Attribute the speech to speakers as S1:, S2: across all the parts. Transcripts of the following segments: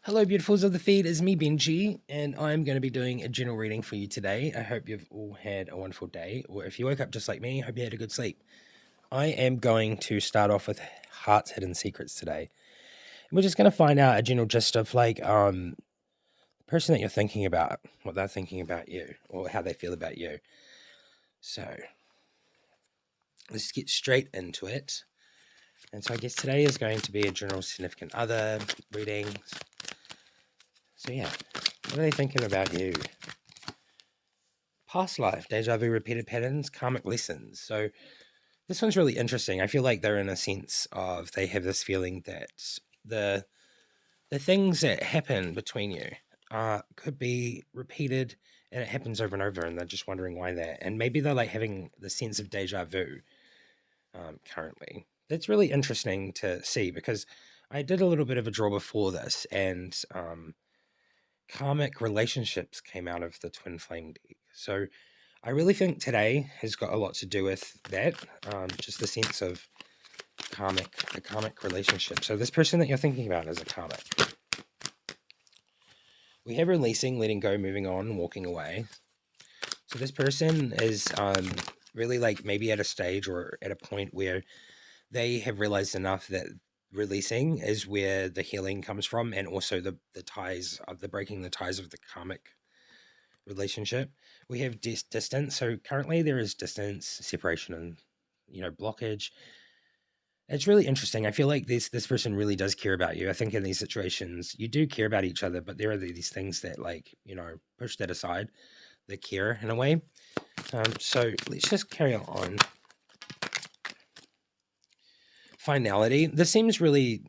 S1: Hello, beautifuls of the feed. It's me, Benji, and I'm going to be doing a general reading for you today. I hope you've all had a wonderful day, or if you woke up just like me, I hope you had a good sleep. I am going to start off with Heart's Hidden Secrets today. We're just going to find out a general gist of the person that you're thinking about, what they're thinking about you, or how they feel about you. So let's get straight into it. And so I guess today is going to be a general significant other reading. So yeah, what are they thinking about you? Past life, deja vu, repeated patterns, karmic lessons. So this one's really interesting. I feel like they're in a sense of they have this feeling that the the things that happen between you could be repeated and it happens over and over and they're just wondering why that. And maybe they're like having the sense of deja vu currently. That's really interesting to see because I did a little bit of a draw before this and karmic relationships came out of the twin flame deck. So I really think today has got a lot to do with that, just the sense of a karmic relationship. So this person that you're thinking about is a karmic. We have releasing, letting go, moving on, walking away. So this person is really like maybe at a stage or at a point where they have realized enough that releasing is where the healing comes from, and also the ties of the breaking the ties of the karmic relationship. We have distance. So currently there is distance, separation, and blockage. It's really interesting. I feel like this person really does care about you. I think in these situations you do care about each other, but there are these things that push that aside, the care in a way. So let's just carry on. Finality. This seems really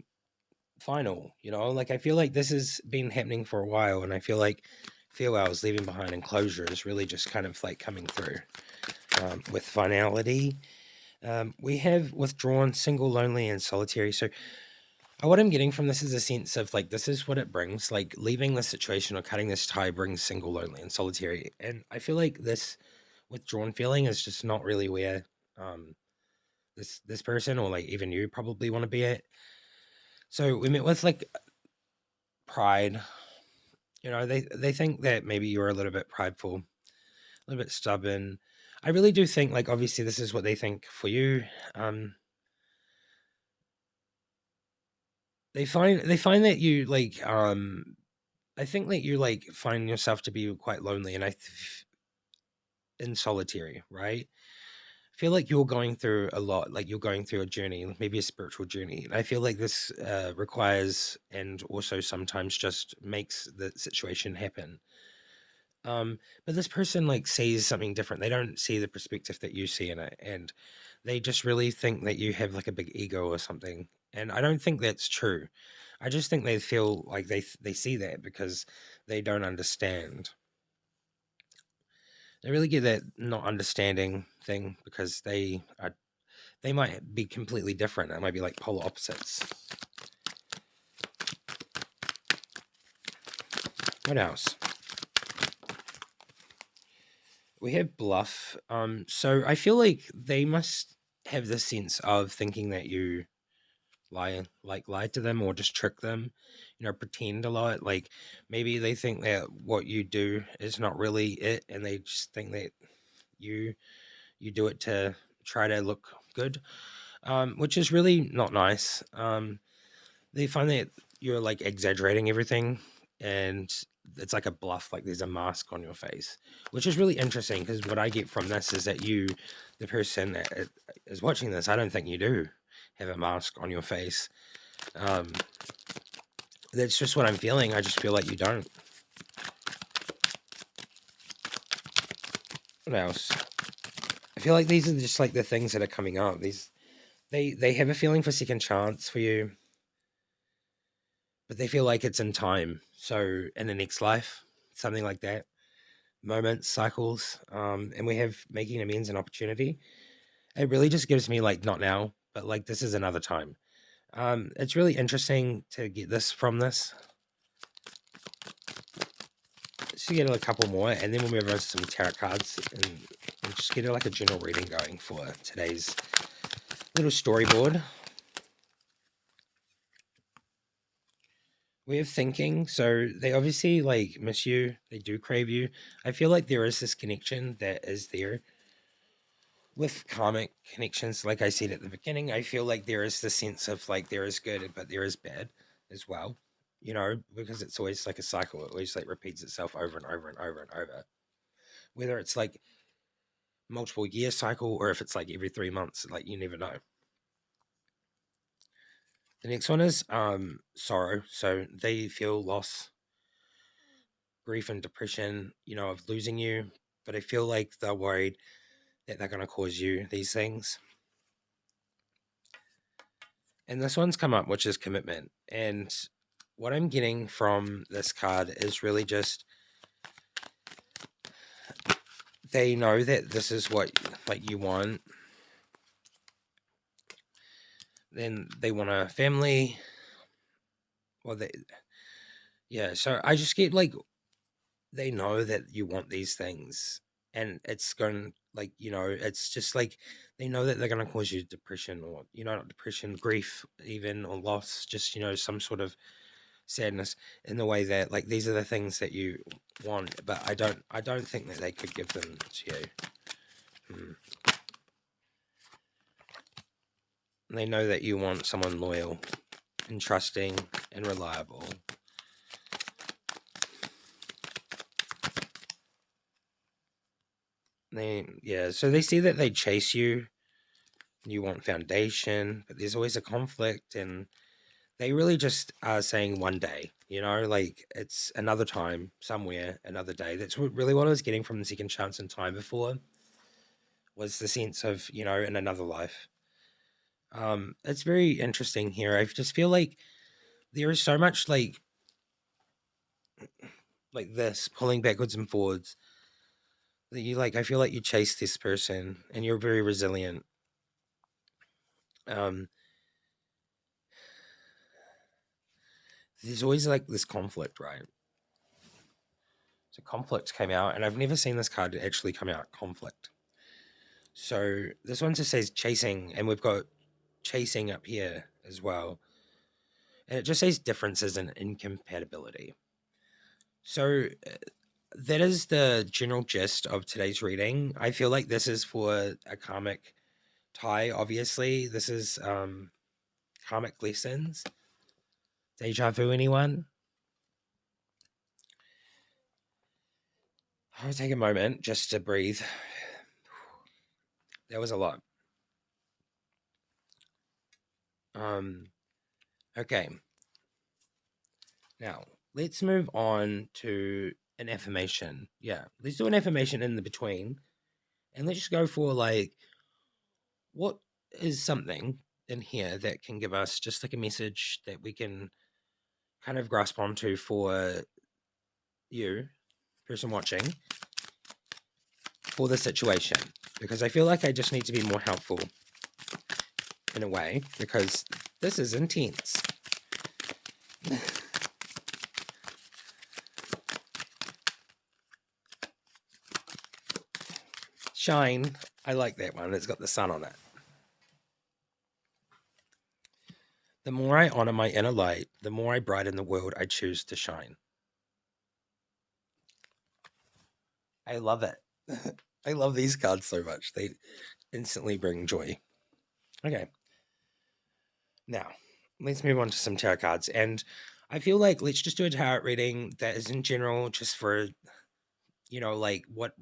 S1: final. Like I feel like this has been happening for a while, and I feel like farewells, leaving behind, and closure is really just kind of like coming through with finality. We have withdrawn, single, lonely, and solitary. So what I'm getting from this is a sense of like this is what it brings. Like leaving this situation or cutting this tie brings single, lonely, and solitary. And I feel like this withdrawn feeling is just not really where um, this person or like even you probably want to be at. So we met with like pride. They think that maybe you're a little bit prideful, a little bit stubborn. I really do think like obviously this is what they think for you. Um, they find that you like I think that you like find yourself to be quite lonely and in solitary, right? I feel like you're going through a lot, like you're going through a journey, maybe a spiritual journey. And I feel like this requires and also sometimes just makes the situation happen. But this person like sees something different. They don't see the perspective that you see in it, and they just really think that you have like a big ego or something. And I don't think that's true. I just think they feel like they see that because they don't understand. They really get that not understanding thing because they might be completely different. It might be like polar opposites. What else? We have bluff. So I feel like they must have this sense of thinking that you lie to them or just trick them, pretend a lot. Like maybe they think that what you do is not really it, and they just think that you you do it to try to look good, which is really not nice. They find that you're like exaggerating everything and it's like a bluff, like there's a mask on your face, which is really interesting because what I get from this is that you, the person that is watching this, I don't think you do have a mask on your face. Um, that's just what I'm feeling. I just feel like you don't. What else? I feel like these are just like the things that are coming up. They have a feeling for second chance for you, but they feel like it's in time. So in the next life, something like that. Moments, cycles, and we have making amends and opportunity. It really just gives me like not now, but like this is another time. It's really interesting to get this from this. Just to get a couple more, and then we'll move on to some tarot cards and just get like a general reading going for today's little storyboard. way of thinking. So they obviously like miss you. They do crave you. I feel like there is this connection that is there with karmic connections. Like I said at the beginning, I feel like there is the sense of like there is good, but there is bad as well. You know, because it's always like a cycle. It always like repeats itself over and over and over and over. Whether it's like multiple year cycle or if it's like every 3 months, like you never know. The next one is sorrow. So they feel loss, grief and depression, you know, of losing you, but I feel like they're worried that they're going to cause you these things. And this one's come up, which is commitment. And what I'm getting from this card is really just they know that this is what like you want. Then they want a family. Well, they yeah. So I just get like they know that you want these things, and it's going like you know it's just like they know that they're going to cause you depression or you know not depression, grief, even or loss. Just you know some sort of sadness in the way that like these are the things that you want, but I don't think that they could give them to you. Hmm. They know that you want someone loyal and trusting and reliable. So they see that they chase you. You want foundation, but there's always a conflict, and they really just are saying one day, you know, like it's another time, somewhere, another day. That's really what I was getting from the second chance in time before was the sense of, you know, in another life. It's very interesting here. I just feel like there is so much like this pulling backwards and forwards that you like. I feel like you chase this person and you're very resilient. Um, there's always like this conflict, right? So conflict came out, and I've never seen this card actually come out. Conflict. So this one just says chasing, and we've got chasing up here as well, and it just says differences and incompatibility. So that is the general gist of today's reading. I feel like this is for a karmic tie. Obviously, this is karmic lessons. Deja vu, anyone? I'll take a moment just to breathe. That was a lot. Okay. Now, let's move on to an affirmation. Yeah, let's do an affirmation in the between. And let's just go for like, what is something in here that can give us just like a message that we can kind of grasp onto for you, person watching, for the situation? Because I feel like I just need to be more helpful in a way, because this is intense. Shine. I like that one. It's got the sun on it. The more I honor my inner light, the more I brighten the world I choose to shine. I love it. I love these cards so much. They instantly bring joy. Okay. Now, let's move on to some tarot cards. And I feel like let's just do a tarot reading that is in general just for, you know, like what's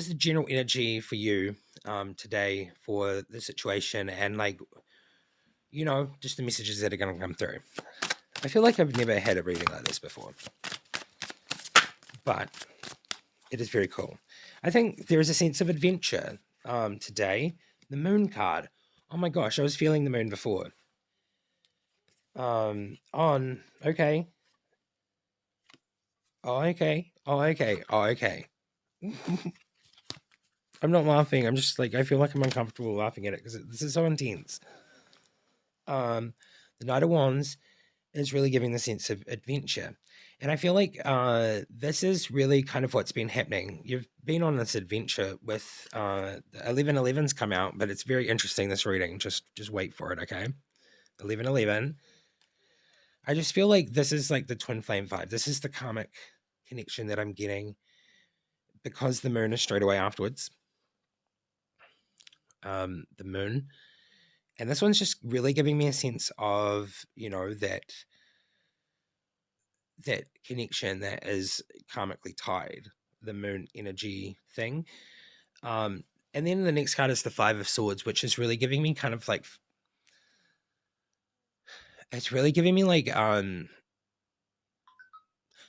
S1: the general energy for you today for the situation, and like, you know, just the messages that are going to come through. I feel like I've never had a reading like this before, but it is very cool. I think there is a sense of adventure today. The moon card. Oh my gosh, I was feeling the moon before. On okay. Oh okay. Oh okay. Oh okay. I'm not laughing. I'm just like I feel like I'm uncomfortable laughing at it because this is so intense. The Knight of Wands is really giving the sense of adventure. And I feel like this is really kind of what's been happening. You've been on this adventure with 1111's come out, but it's very interesting, this reading. Just wait for it, okay? 1111. I just feel like this is like the twin flame vibe. This is the karmic connection that I'm getting because the moon is straight away afterwards. The moon. And this one's just really giving me a sense of, that connection that is karmically tied, the moon energy thing. Um, and then the next card is the Five of Swords, which is really giving me kind of like it's really giving me like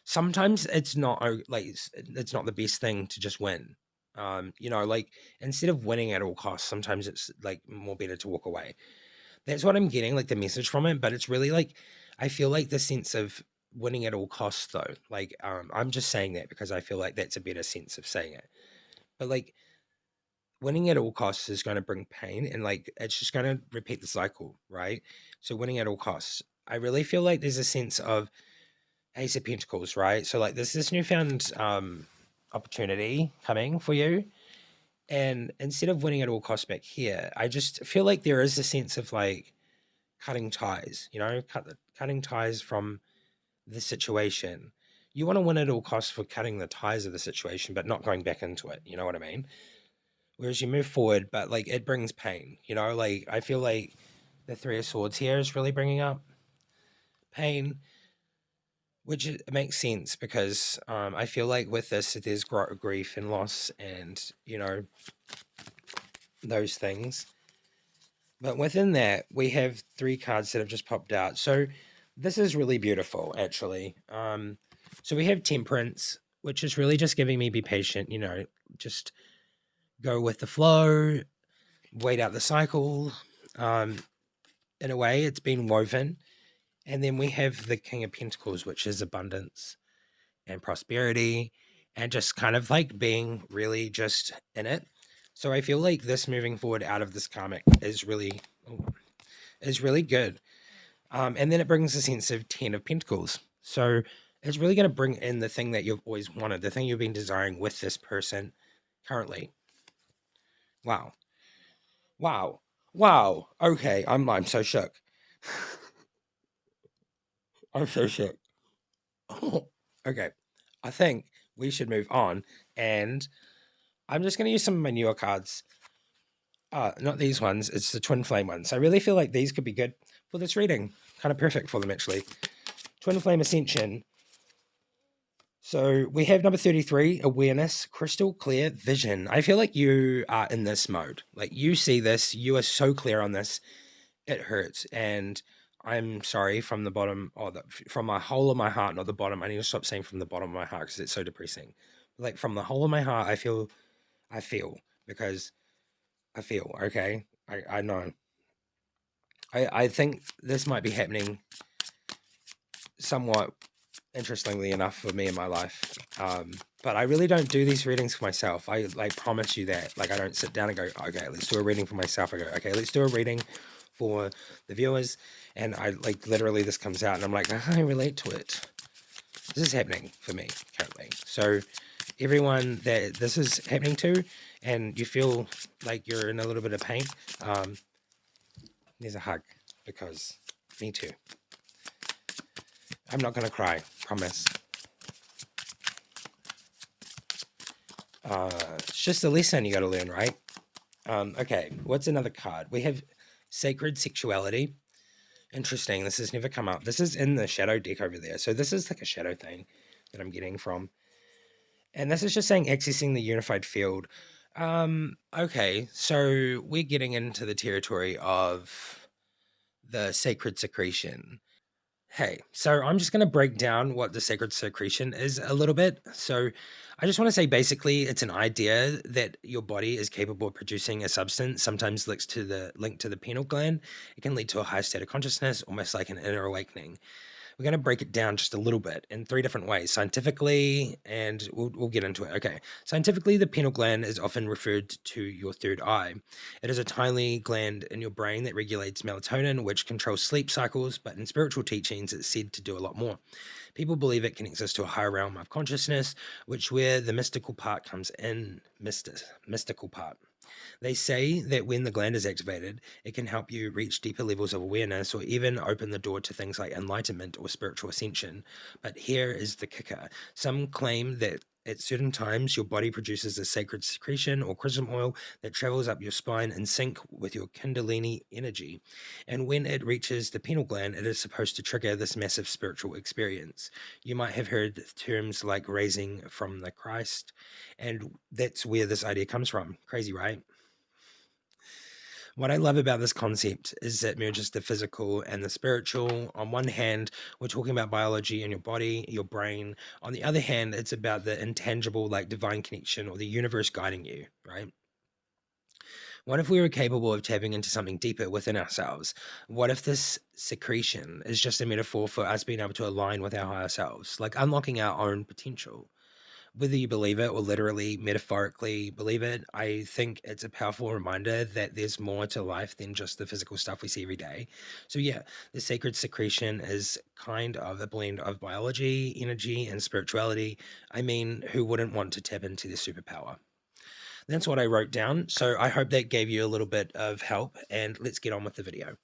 S1: sometimes it's not like it's not the best thing to just win. Like instead of winning at all costs, sometimes it's like more better to walk away. That's what I'm getting, like the message from it. But it's really like I feel like the sense of winning at all costs, though. Like I'm just saying that because I feel like that's a better sense of saying it. But like winning at all costs is going to bring pain, and like it's just going to repeat the cycle, right? So winning at all costs. I really feel like there's a sense of Ace of Pentacles, right? So like there's this newfound opportunity coming for you. And instead of winning at all costs back here, I just feel like there is a sense of like cutting ties, cutting ties from the situation. You want to win at all costs for cutting the ties of the situation, but not going back into it. You know what I mean? Whereas you move forward, but like it brings pain, like I feel like the Three of Swords here is really bringing up pain, which it makes sense because I feel like with this, there's grief and loss and, those things. But within that, we have three cards that have just popped out. So this is really beautiful, actually. So we have Temperance, which is really just giving me be patient, just go with the flow, wait out the cycle. Um, in a way, it's been woven. And then we have the King of Pentacles, which is abundance and prosperity and just kind of like being really just in it. So I feel like this moving forward out of this comic is really good. And then it brings a sense of 10 of Pentacles. So it's really going to bring in the thing that you've always wanted, the thing you've been desiring with this person currently. Wow. Wow. Wow. Okay. I'm so shook. I'm so shook. Okay. I think we should move on. And I'm just going to use some of my newer cards. Not these ones. It's the Twin Flame ones. I really feel like these could be good for this reading. Kind of perfect for them, actually. Twin Flame Ascension. So we have number 33, awareness, crystal clear vision. I feel like you are in this mode. Like you see this, you are so clear on this, it hurts. And I'm sorry from the bottom, from my whole of my heart, not the bottom. I need to stop saying from the bottom of my heart because it's so depressing. Like from the whole of my heart, I feel because I feel, okay? I know. I think this might be happening somewhat interestingly enough for me in my life. But I really don't do these readings for myself. I like promise you that. Like I don't sit down and go, okay, let's do a reading for myself. I go, okay, let's do a reading for the viewers. And I like literally this comes out and I'm like, I relate to it. This is happening for me currently. So everyone that this is happening to and you feel like you're in a little bit of pain, there's a hug because me too. I'm not going to cry, promise. It's just a lesson you got to learn, right? Okay, what's another card? We have Sacred Sexuality. Interesting. This has never come up. This is in the shadow deck over there. So this is like a shadow thing that I'm getting from. And this is just saying accessing the unified field. Okay, so we're getting into the territory of the sacred secretion. Hey, so I'm just going to break down what the sacred secretion is a little bit. So I just want to say basically it's an idea that your body is capable of producing a substance, sometimes linked to the pineal gland. It can lead to a higher state of consciousness, almost like an inner awakening. We're going to break it down just a little bit in three different ways, scientifically, and we'll get into it. Okay. Scientifically, the pineal gland is often referred to your third eye. It is a tiny gland in your brain that regulates melatonin, which controls sleep cycles, but in spiritual teachings, it's said to do a lot more. People believe it connects us to a higher realm of consciousness, which where the mystical part comes in. Mystical part. They say that when the gland is activated, it can help you reach deeper levels of awareness or even open the door to things like enlightenment or spiritual ascension. But here is the kicker. Some claim that at certain times, your body produces a sacred secretion or chrism oil that travels up your spine in sync with your Kundalini energy. And when it reaches the pineal gland, it is supposed to trigger this massive spiritual experience. You might have heard terms like raising from the Christ, and that's where this idea comes from. Crazy, right? What I love about this concept is it merges the physical and the spiritual. On one hand, we're talking about biology and your body, your brain. On the other hand, it's about the intangible, like divine connection or the universe guiding you, right? What if we were capable of tapping into something deeper within ourselves? What if this secretion is just a metaphor for us being able to align with our higher selves, like unlocking our own potential? Whether you believe it or literally metaphorically believe it, I think it's a powerful reminder that there's more to life than just the physical stuff we see every day. So yeah, the sacred secretion is kind of a blend of biology, energy, and spirituality. I mean, who wouldn't want to tap into their superpower? That's what I wrote down. So I hope that gave you a little bit of help, and let's get on with the video.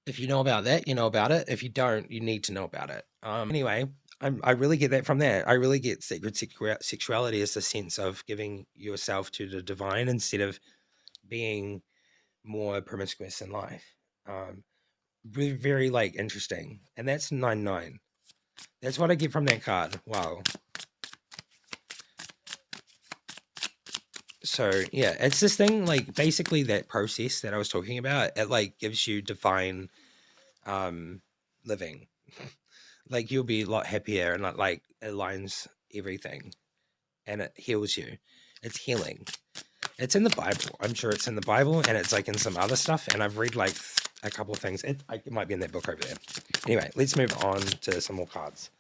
S1: If you know about that, you know about it. If you don't, you need to know about it. Anyway, I really get that from that. I really get sacred sexuality as the sense of giving yourself to the divine instead of being more promiscuous in life. Very, very like interesting. And that's 9-9. That's what I get from that card. Wow. So yeah, it's this thing like basically that process that I was talking about. It like gives you divine living. Like you'll be a lot happier and like aligns everything and it heals you. It's healing. It's in the Bible. I'm sure it's in the Bible and it's like in some other stuff. And I've read like a couple of things. It might be in that book over there. Anyway, let's move on to some more cards.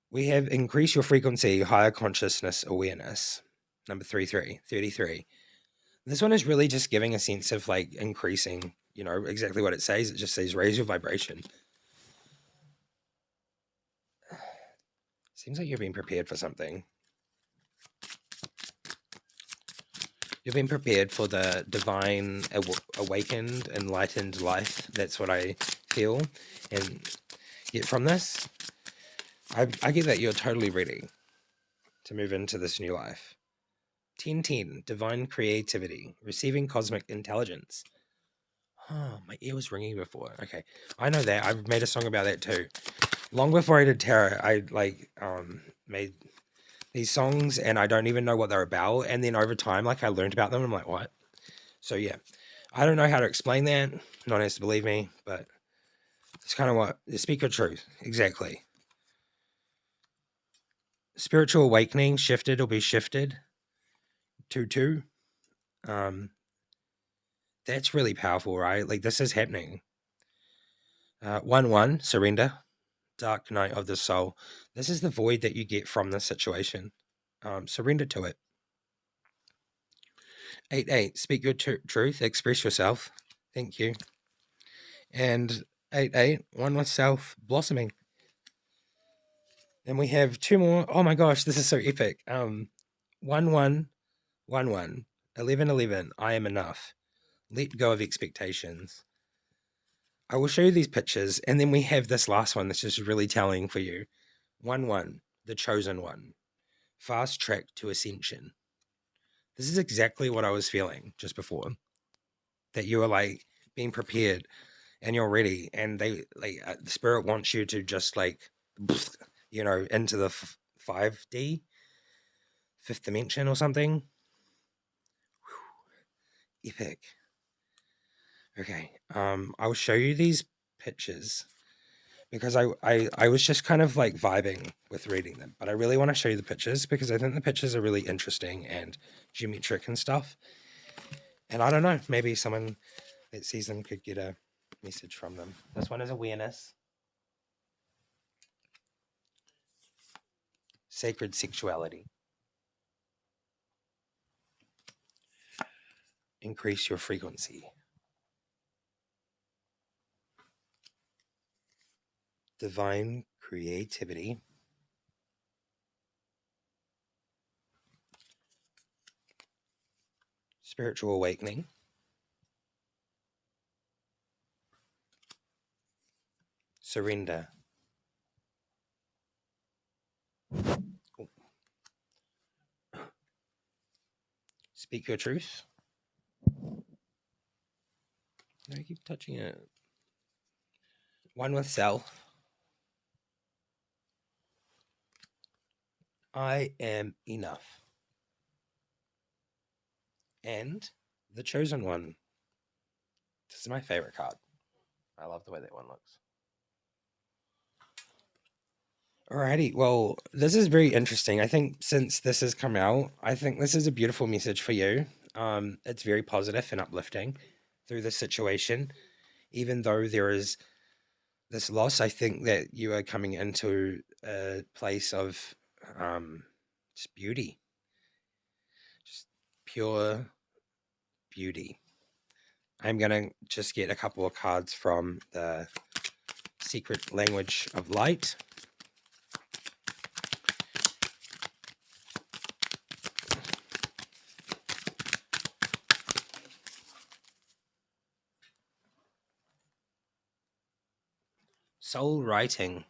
S1: We have increase your frequency, higher consciousness awareness. Number 33. This one is really just giving a sense of like increasing, you know, exactly what it says. It just says raise your vibration. Seems like you're being prepared for something. You've been prepared for the divine, awakened, enlightened life. That's what I feel and get from this. I get that you're totally ready to move into this new life. 1010, divine creativity, receiving cosmic intelligence. Oh, my ear was ringing before. Okay, I know that. I've made a song about that too. Long before I did tarot, I like made these songs and I don't even know what they're about. And then over time, like I learned about them. I'm like, what? So yeah, I don't know how to explain that. No one has to believe me, but it's kind of what the speak of truth. Exactly. Spiritual awakening shifted or be shifted. 2-2. Um, that's really powerful, right? Like this is happening. 1-1, surrender. Dark night of the soul. This is the void that you get from this situation. Surrender to it. 8-8, speak your truth, express yourself. Thank you. And 8-8, one with self blossoming. And we have two more. Oh my gosh, this is so epic. 1-1, 1-1, 11-11, I am enough. Let go of expectations. I will show you these pictures, and then we have this last one that's just really telling for you. 1-1, the chosen one. Fast track to ascension. This is exactly what I was feeling just before. That you are like being prepared and you're ready, and they like the spirit wants you to just like, you know, into the 5D, fifth dimension or something. Whew. Epic. Okay, I'll show you these pictures because I was just kind of like vibing with reading them, but I really want to show you the pictures because I think the pictures are really interesting and geometric and stuff. And I don't know, maybe someone that sees them could get a message from them. This one is awareness, sacred sexuality, increase your frequency, divine creativity, spiritual awakening, surrender. Oh, speak your truth. No, keep touching it. One with self. I am enough. And the chosen one. This is my favorite card. I love the way that one looks. Alrighty, well, this is very interesting. I think since this has come out, I think this is a beautiful message for you. It's very positive and uplifting through this situation. Even though there is this loss, I think that you are coming into a place of just beauty, just pure beauty. I'm gonna just get a couple of cards from the Secret Language of Light. Soul writing.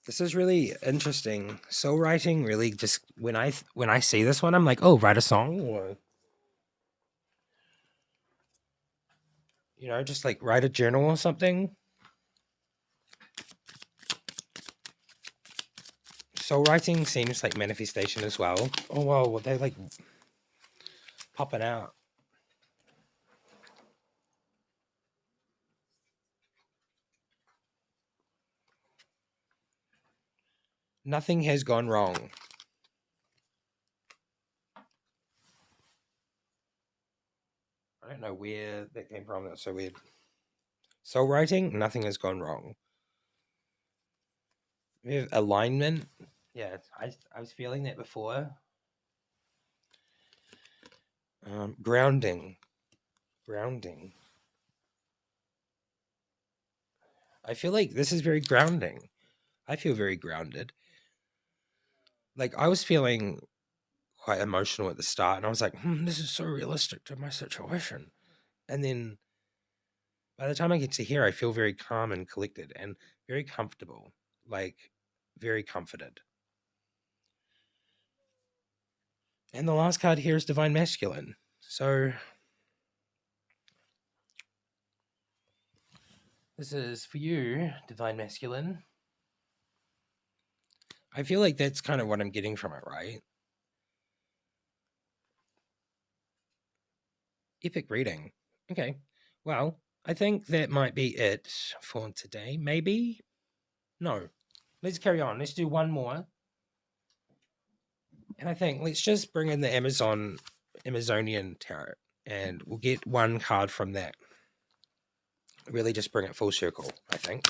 S1: This is really interesting. Soul writing really just when I see this one, I'm like, oh, write a song, or just like write a journal or something. Soul writing seems like manifestation as well. Oh wow, they're like popping out. Nothing has gone wrong. I don't know where that came from. That's so weird. Soul writing, nothing has gone wrong. We have alignment. Yeah, I was feeling that before. Grounding. Grounding. I feel like this is very grounding. I feel very grounded. Like I was feeling quite emotional at the start, and I was like, this is so realistic to my situation. And then by the time I get to here, I feel very calm and collected and very comfortable, like very comforted. And the last card here is Divine Masculine. So this is for you, Divine Masculine. I feel like that's kind of what I'm getting from it, right? Epic reading. Okay. Well, I think that might be it for today. Maybe? No. Let's carry on. Let's do one more. And I think let's just bring in the Amazonian tarot, and we'll get one card from that. Really just bring it full circle, I think.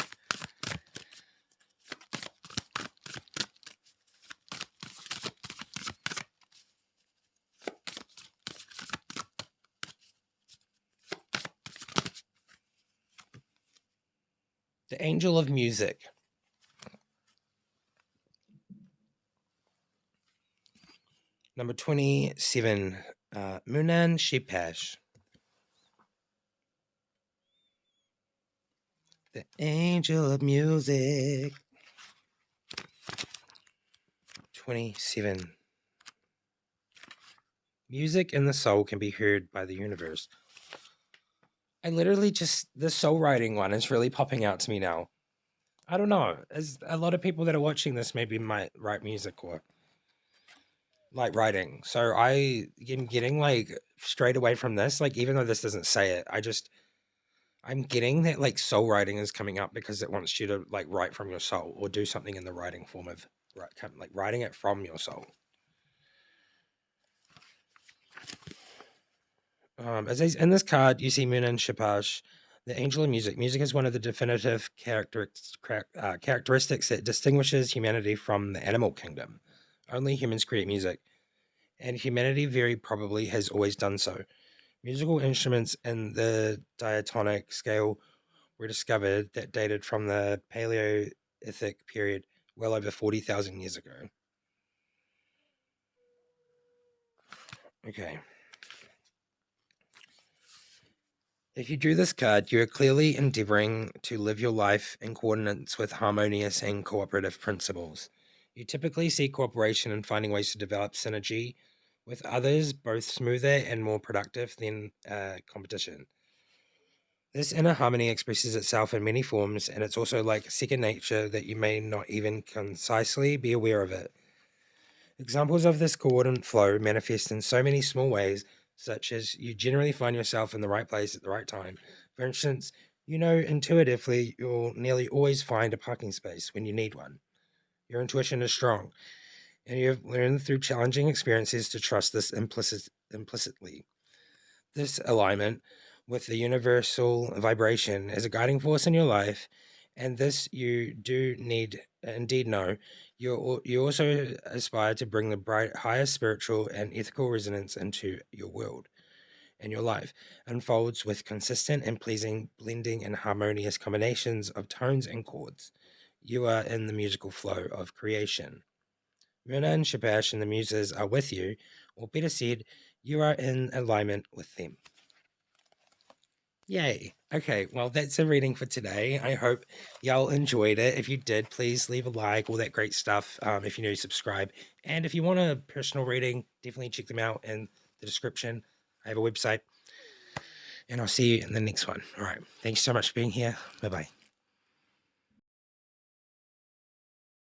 S1: The Angel of Music. Number 27, Munan Shipash. The Angel of Music. 27. Music and the soul can be heard by the universe. I literally just, the soul writing one is really popping out to me now. I don't know. As a lot of people that are watching this maybe might write music or like writing. So I am getting like straight away from this, like even though this doesn't say it, I'm getting that like soul writing is coming up because it wants you to like write from your soul or do something in the writing form of like writing it from your soul. As in this card, you see Moon and Shapash, the angel of music. Music is one of the definitive characteristics that distinguishes humanity from the animal kingdom. Only humans create music, and humanity very probably has always done so. Musical instruments in the diatonic scale were discovered that dated from the Paleolithic period, well over 40,000 years ago. Okay. If you drew this card, you are clearly endeavoring to live your life in coordinates with harmonious and cooperative principles. You typically see cooperation and finding ways to develop synergy with others, both smoother and more productive than competition. This inner harmony expresses itself in many forms, and it's also like second nature that you may not even concisely be aware of it. Examples of this coordinate flow manifest in so many small ways, such as you generally find yourself in the right place at the right time. For instance, you know intuitively you'll nearly always find a parking space when you need one. Your intuition is strong, and you have learned through challenging experiences to trust this implicitly. This alignment with the universal vibration is a guiding force in your life, and this you do need indeed know. You also aspire to bring the bright, higher spiritual and ethical resonance into your world, and your life unfolds with consistent and pleasing blending and harmonious combinations of tones and chords. You are in the musical flow of creation. Runa and Shabash and the Muses are with you, or better said, you are in alignment with them. Yay. Okay, well, that's a reading for today. I hope y'all enjoyed it. If you did, please leave a like, all that great stuff. If you're new, subscribe. And if you want a personal reading, definitely check them out in the description. I have a website, and I'll see you in the next one. All right. Thanks so much for being here. Bye bye.